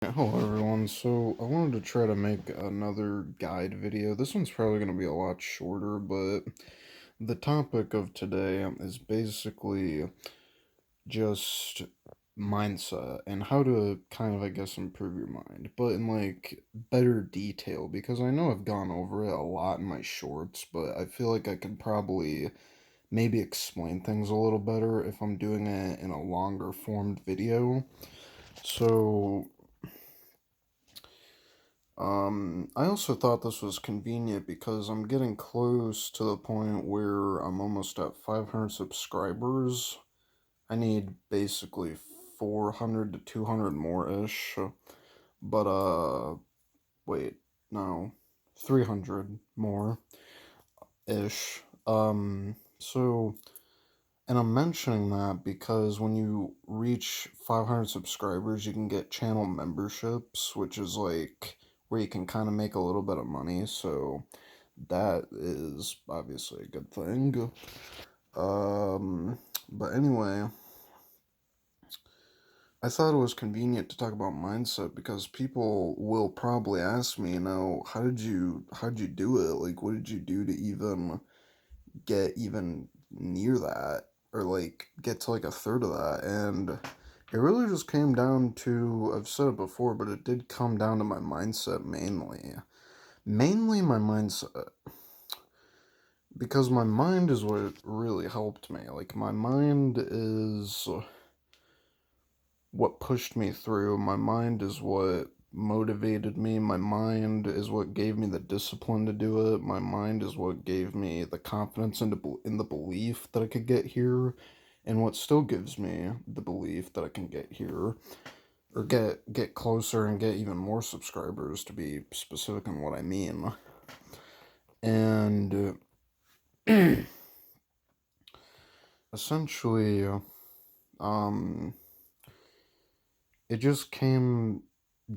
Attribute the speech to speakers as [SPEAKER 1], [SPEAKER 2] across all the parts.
[SPEAKER 1] Hello everyone, so I wanted to try to make another guide video. This one's probably going to be a lot shorter, but the topic of today is basically just mindset and how to kind of, I guess, improve your mind, but in like better detail because I know I've gone over it a lot in my shorts, but I feel like I could probably maybe explain things a little better if I'm doing it in a longer formed video. So I also thought this was convenient because I'm getting close to the point where I'm almost at 500 subscribers. I need basically 400 to 200 more-ish. But, wait, no, 300 more-ish. And I'm mentioning that because when you reach 500 subscribers, you can get channel memberships, which is like where you can kind of make a little bit of money. So that is obviously a good thing. Um, but anyway, I thought it was convenient to talk about mindset because people will probably ask me, how did you do it? Like, what did you do to even get even near that or like get to like a third of that? And it really just came down to, I've said it before, but it did come down to my mindset mainly my mindset, because my mind is what really helped me. Like, my mind is what pushed me through. My mind is what motivated me. My mind is what gave me the discipline to do it. My mind is what gave me the confidence in the belief that I could get here, and what still gives me the belief that I can get here or get closer and get even more subscribers, to be specific on what I mean. And essentially, um, it just came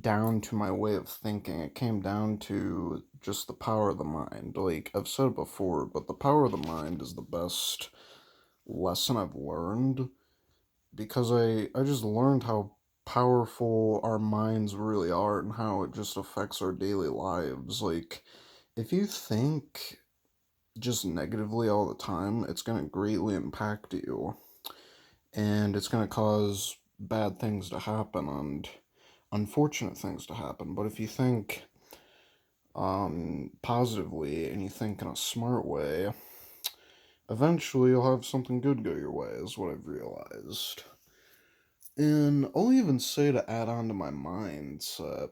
[SPEAKER 1] down to my way of thinking. It came down to just the power of the mind. Like I've said it before, but the power of the mind is the best lesson I've learned because I just learned how powerful our minds really are and how it just affects our daily lives. Like if you think just negatively all the time, it's going to greatly impact you and it's going to cause bad things to happen and unfortunate things to happen. But if you think positively and you think in a smart way, eventually you'll have something good go your way, is what I've realized. And I'll even say, to add on to my mindset,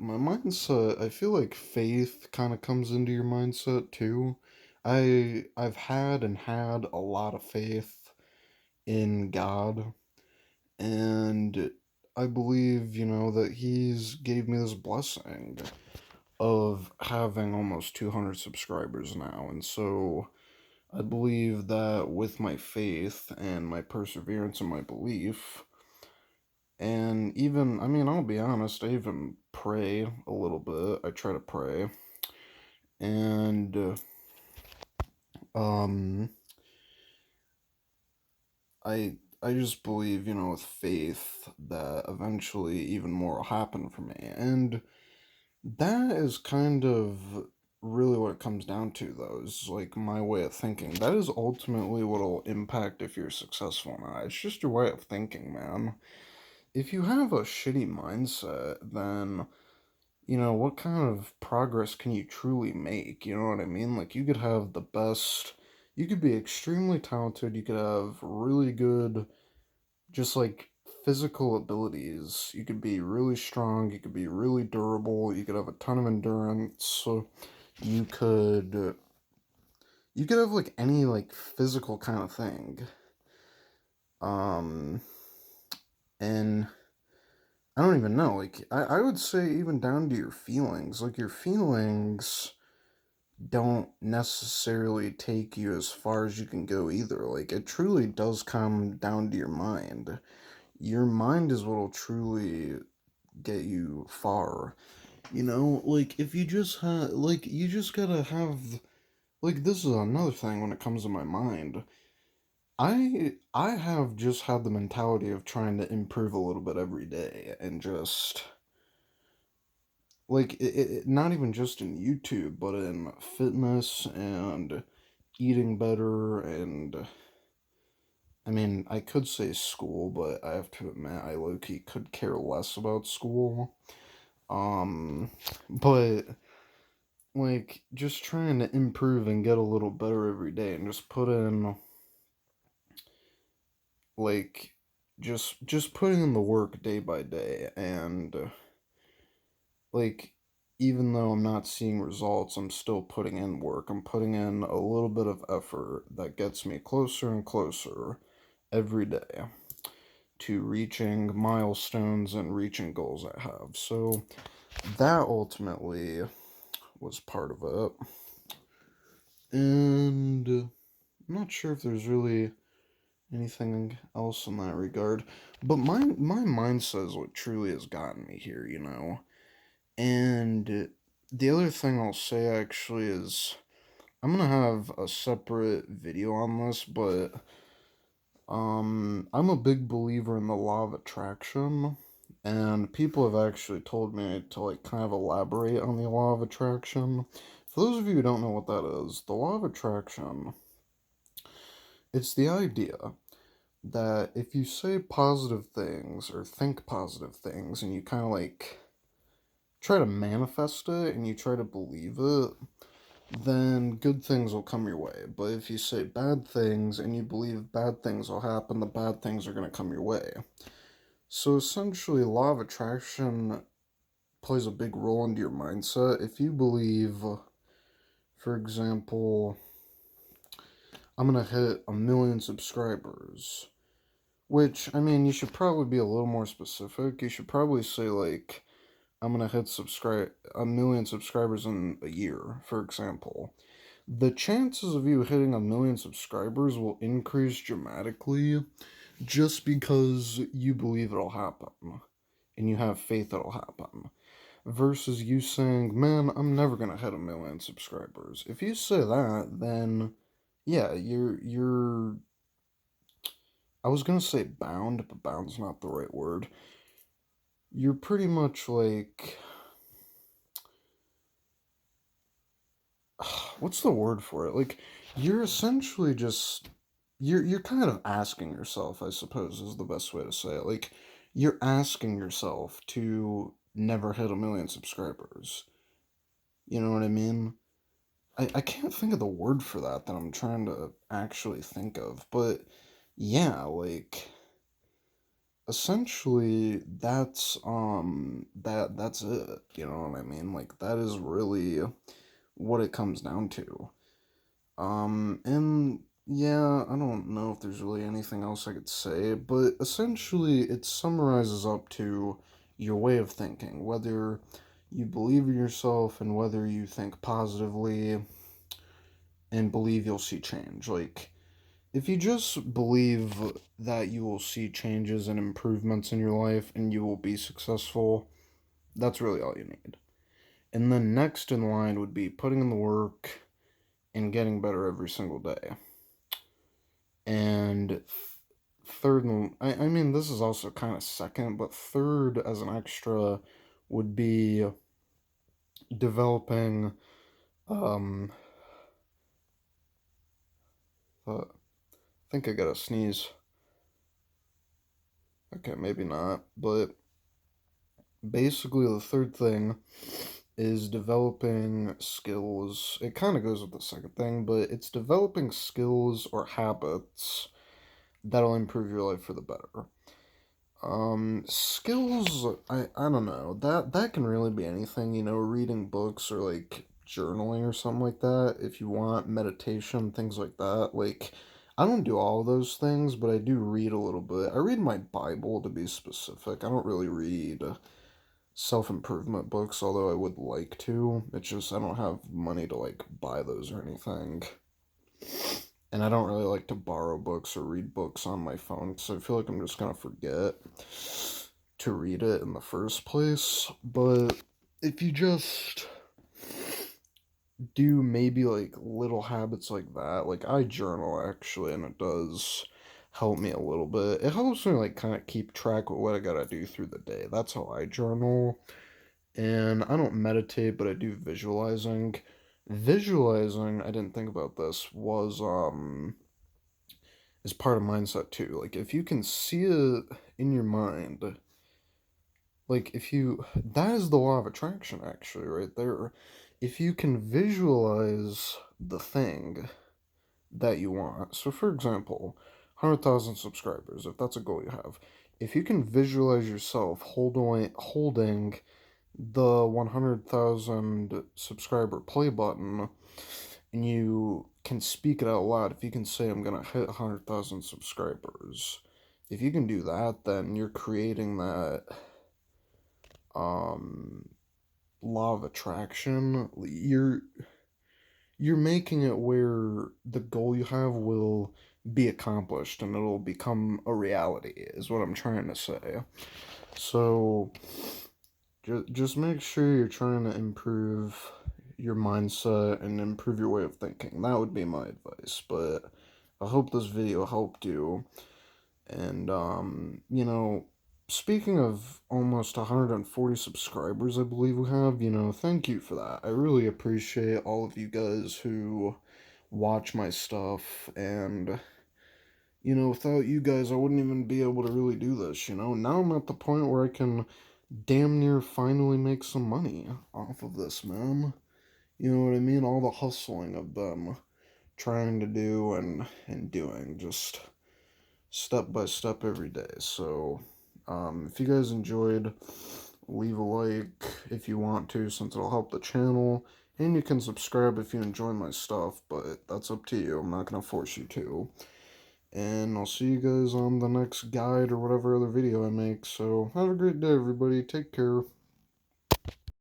[SPEAKER 1] I feel like faith kind of comes into your mindset too. I've had a lot of faith in God, and I believe, that he's gave me this blessing of having almost 200 subscribers now. And so I believe that with my faith and my perseverance and my belief, and even, I mean, I'll be honest, I even pray a little bit. I try to pray. And, um, I just believe, with faith that eventually even more will happen for me. And that is kind of really what it comes down to, though, is like my way of thinking. That is ultimately what'll impact if you're successful or not. It's just your way of thinking, man. If you have a shitty mindset, then, what kind of progress can you truly make? You know what I mean? Like, you could have the best, you could be extremely talented, you could have really good, just like physical abilities. You could be really strong, you could be really durable, you could have a ton of endurance. So you could you could have like any like physical kind of thing. Um and I don't even know, like I would say even down to your feelings. Like your feelings don't necessarily take you as far as you can go either. Like it truly does come down to your mind. Your mind is what'll truly get you far. Like if you just have, like, you just gotta have, like, this is another thing when it comes to my mind. I have just had the mentality of trying to improve a little bit every day and just like not even just in YouTube, but in fitness and eating better. And I mean, I could say school, but I have to admit I low-key could care less about school. Um, but like just trying to improve and get a little better every day and just put in like just putting in the work day by day. And like even though I'm not seeing results, I'm still putting in work. I'm putting in a little bit of effort that gets me closer and closer every day to reaching milestones and reaching goals I have. So that ultimately was part of it. And I'm not sure if there's really anything else in that regard. But my mindset is what truly has gotten me here, you know. And the other thing I'll say actually is I'm gonna have a separate video on this, but I'm a big believer in the law of attraction, and people have actually told me to like kind of elaborate on the law of attraction. For those of you who don't know what that is, the law of attraction, it's the idea that if you say positive things or think positive things and you kind of like try to manifest it and you try to believe it, then good things will come your way. But if you say bad things and you believe bad things will happen, the bad things are going to come your way. So essentially, law of attraction plays a big role into your mindset. If you believe, for example, I'm going to hit 1 million subscribers, which, I mean, you should probably be a little more specific. You should probably say, like, I'm gonna hit 1 million subscribers in a year, for example. The chances of you hitting 1 million subscribers will increase dramatically just because you believe it'll happen and you have faith it'll happen. Versus you saying, "Man, I'm never gonna hit 1 million subscribers." If you say that, then yeah, you're. I was gonna say bound, but bound's not the right word. You're pretty much like what's the word for it? Like you're essentially just you're kind of asking yourself, I suppose is the best way to say it. Like you're asking yourself to never hit 1 million subscribers. You know what I mean? I can't think of the word for that I'm trying to actually think of, but yeah, like essentially that's it. You know what I mean? Like that is really what it comes down to. And yeah, I don't know if there's really anything else I could say, but essentially it summarizes up to your way of thinking, whether you believe in yourself and whether you think positively and believe you'll see change. Like, if you just believe that you will see changes and improvements in your life and you will be successful, that's really all you need. And then next in line would be putting in the work and getting better every single day. And third, I mean, this is also kind of second, but third as an extra would be developing, um, I think I gotta sneeze. Okay, maybe not, but basically the third thing is developing skills. It kind of goes with the second thing, but it's developing skills or habits that'll improve your life for the better. Skills, I don't know. That can really be anything, you know, reading books or like journaling or something like that. If you want meditation, things like that. Like I don't do all of those things, but I do read a little bit. I read my Bible to be specific. I don't really read self-improvement books, although I would like to. It's just I don't have money to like buy those or anything. And I don't really like to borrow books or read books on my phone because I feel like I'm just gonna forget to read it in the first place. But if you just do maybe like little habits like that, like I journal actually, and it does help me a little bit. It helps me like kind of keep track of what I gotta do through the day. That's how I journal. And I don't meditate, but I do visualizing. Visualizing, I didn't think about this, was is part of mindset too. Like if you can see it in your mind, like if you that is the law of attraction actually right there. If you can visualize the thing that you want. So for example, 100,000 subscribers, if that's a goal you have. If you can visualize yourself holding the 100,000 subscriber play button and you can speak it out loud, if you can say, I'm going to hit 100,000 subscribers, if you can do that, then you're creating that um, law of attraction. You're making it where the goal you have will be accomplished and it'll become a reality, is what I'm trying to say. So just make sure you're trying to improve your mindset and improve your way of thinking. That would be my advice. But I hope this video helped you. And speaking of almost 140 subscribers, I believe we have, thank you for that. I really appreciate all of you guys who watch my stuff, and without you guys I wouldn't even be able to really do this. Now I'm at the point where I can damn near finally make some money off of this, man. You know what I mean? All the hustling of them trying to do and doing, just step by step every day. So, if you guys enjoyed, leave a like if you want to, since it'll help the channel. And you can subscribe if you enjoy my stuff, but that's up to you. I'm not going to force you to. And I'll see you guys on the next guide or whatever other video I make. So, have a great day, everybody. Take care.